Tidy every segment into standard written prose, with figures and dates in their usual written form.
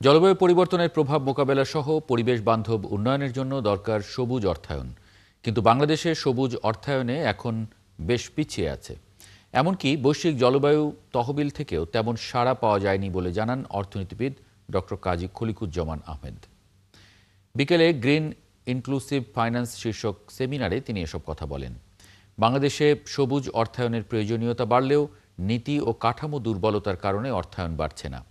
জলবায়ু পরিবর্তনের প্রভাব মোকাবেলা সহ পরিবেশ বান্ধব উন্নয়নের জন্য দরকার সবুজ অর্থায়ন। কিন্তু বাংলাদেশে সবুজ অর্থায়নে এখন বেশ পিছিয়ে আছে। এমনকি বৈশ্বিক জলবায়ু তহবিল থেকেও তেমন সাড়া পাওয়া যায়নি বলে জানান অর্থনীতিবিদ ডক্টর কাজী খলিকুজ্জামান আহমেদ। বিকেলে গ্রিন ইনক্লুসিভ ফাইন্যান্স শীর্ষক সেমিনারে তিনি এসব কথা বলেন। বাংলাদেশে সবুজ অর্থায়নের প্রয়োজনীয়তা বাড়লেও নীতি ও কাঠামো দুর্বলতার কারণে অর্থায়ন বাড়ছে না।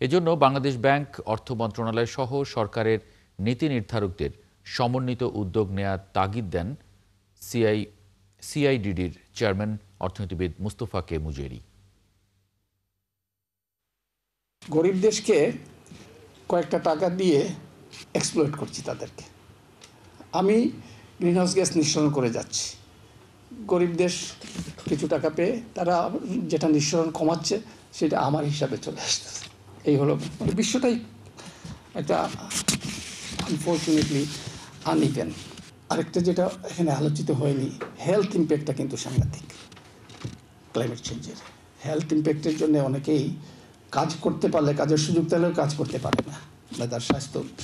এজন্য বাংলাদেশ ব্যাংক, অর্থ মন্ত্রণালয় সহ সরকারের নীতি নির্ধারকদের সমন্বিত উদ্যোগ নেয়ার তাগিদ দেন সিআইডিডির চেয়ারম্যান অর্থনীতিবিদ মুস্তফা কে মুজেরি। গরিব দেশকে কয়েকটা টাকা দিয়ে এক্সপ্লয়েট করছি তাদেরকে। আমি গ্রিনহাউস গ্যাস নিঃসরণ করে যাচ্ছি, গরিব দেশ কিছু টাকা পেয়ে তারা যেটা নিঃসরণ কমাচ্ছে সেটা আমার হিসাবে চলে আসতেছে। এই হলো বিশ্বটাই একটা আনফর্চুনেটলি আনইভেন। আরেকটা যেটা এখানে আলোচিত হয়নি, হেলথ ইম্প্যাক্টটা কিন্তু সাংঘাতিক। ক্লাইমেট চেঞ্জের হেলথ ইম্প্যাক্টের জন্য অনেকেই কাজ করতে পারলে, কাজের সুযোগ পেলেও কাজ করতে পারে না, বা তার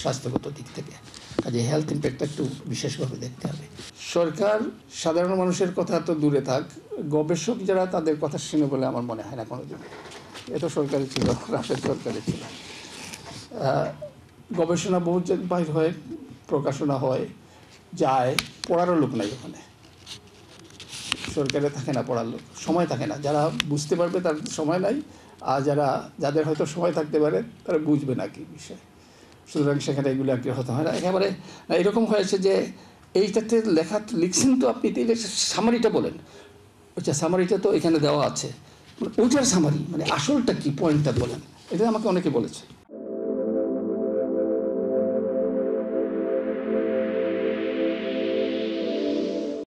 স্বাস্থ্যগত দিক থেকে। কাজে হেলথ ইম্প্যাক্টটা একটু বিশেষভাবে দেখতে হবে। সরকার সাধারণ মানুষের কথা তো দূরে থাক, গবেষক যারা তাদের কথা শুনে বলে আমার মনে হয় না কোনোদিন। এত সরকারি ছিল, রাশেদ সরকারি ছিল। গবেষণা বহু বাইর হয়, প্রকাশনা হয়, যায়, পড়ারও লোক নাই ওখানে। সরকারে থাকে না পড়ার লোক, সময় থাকে না। যারা বুঝতে পারবে তার সময় নাই, আর যাদের হয়তো সময় থাকতে পারে তারা বুঝবে না কি বিষয়। সুতরাং সেখানে এগুলো একটি হতে হয় না। একেবারে এরকম হয়েছে যে এইটাতে লিখছেন তো আপনি, সামারিটা বলেন। আচ্ছা, সামারিটা তো এখানে দেওয়া আছে, ওইটার সামারি মানে আসলটা কি, পয়েন্টটা বলেন। এটা আমাকে অনেকে বলেছে।